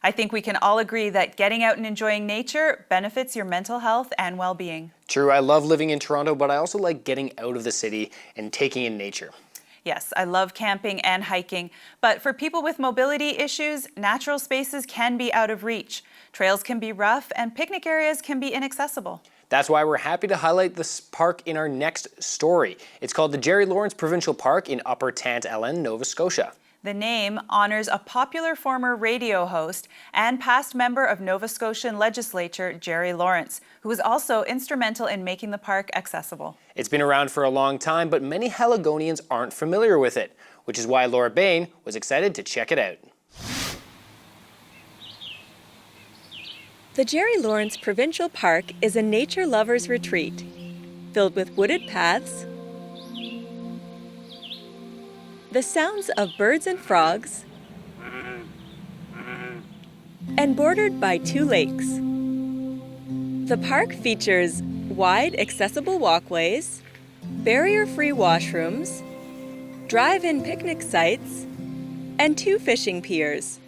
I think we can all agree that getting out and enjoying nature benefits your mental health and well-being. True, I love living in Toronto, but I also like getting out of the city and taking in nature. Yes, I love camping and hiking, but for people with mobility issues, natural spaces can be out of reach. Trails can be rough and picnic areas can be inaccessible. That's why we're happy to highlight this park in our next story. It's called the Jerry Lawrence Provincial Park in Upper Tant Ellen, Nova Scotia. The name honors a popular former radio host and past member of Nova Scotian legislature, Jerry Lawrence, who was also instrumental in making the park accessible. It's been around for a long time, but many Haligonians aren't familiar with it, which is why Laura Bain was excited to check it out. The Jerry Lawrence Provincial Park is a nature lover's retreat, filled with wooded paths, the sounds of birds and frogs, and bordered by 2 lakes. The park features wide, accessible walkways, barrier-free washrooms, drive-in picnic sites, and 2 fishing piers.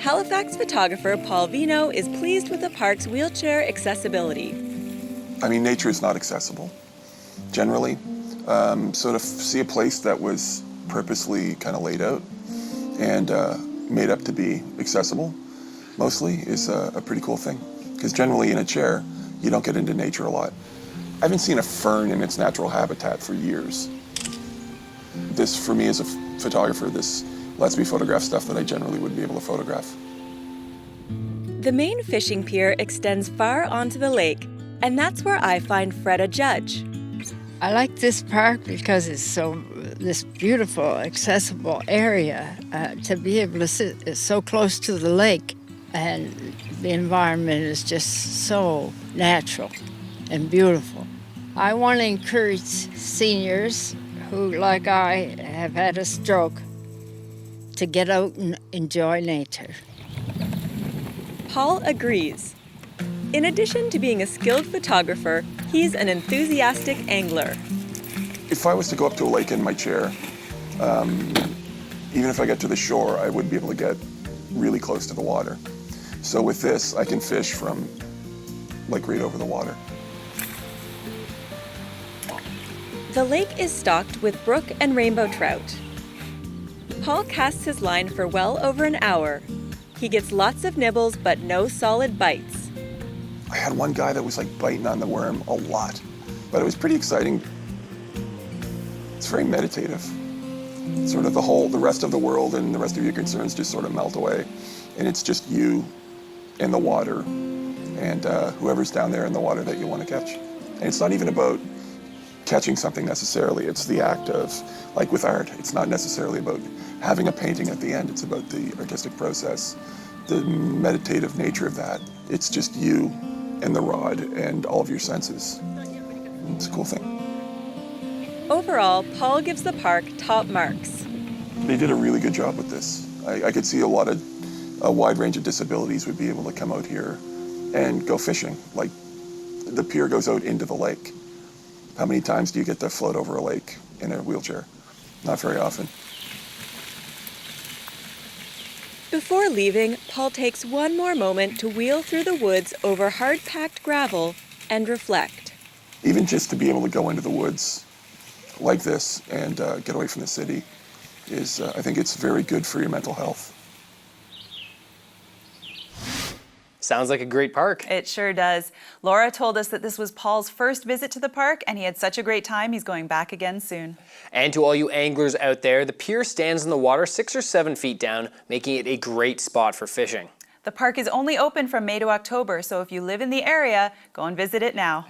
Halifax photographer Paul Vino is pleased with the park's wheelchair accessibility. I mean, nature is not accessible, generally. So to see a place that was purposely kind of laid out and made up to be accessible, mostly, is a pretty cool thing. Because generally in a chair, you don't get into nature a lot. I haven't seen a fern in its natural habitat for years. This, for me as a photographer, this lets me photograph stuff that I generally wouldn't be able to photograph. The main fishing pier extends far onto the lake, and that's where I find Freda Judge. I like this park because it's this beautiful, accessible area to be able to sit so close to the lake, and the environment is just so natural and beautiful. I want to encourage seniors who, like I, have had a stroke to get out and enjoy nature. Paul agrees. In addition to being a skilled photographer, he's an enthusiastic angler. If I was to go up to a lake in my chair, even if I get to the shore, I wouldn't be able to get really close to the water. So with this, I can fish from like right over the water. The lake is stocked with brook and rainbow trout. Paul casts his line for well over an hour. He gets lots of nibbles, but no solid bites. I had one guy that was like biting on the worm a lot, but it was pretty exciting. It's very meditative. Sort of the rest of the world and the rest of your concerns just sort of melt away. And it's just you and the water and whoever's down there in the water that you want to catch. And it's not even about catching something necessarily. It's the act of, like with art, it's not necessarily about having a painting at the end. It's about the artistic process, the meditative nature of that. It's just you and the rod and all of your senses. It's a cool thing. Overall, Paul gives the park top marks. They did a really good job with this. I could see a wide range of disabilities would be able to come out here and go fishing. Like the pier goes out into the lake. How many times do you get to float over a lake in a wheelchair? Not very often. Before leaving, Paul takes one more moment to wheel through the woods over hard-packed gravel and reflect. Even just to be able to go into the woods like this and get away from the city is, I think it's very good for your mental health. Sounds like a great park. It sure does. Laura told us that this was Paul's first visit to the park and he had such a great time he's going back again soon. And to all you anglers out there, the pier stands in the water 6 or 7 feet down, making it a great spot for fishing. The park is only open from May to October, so if you live in the area, go and visit it now.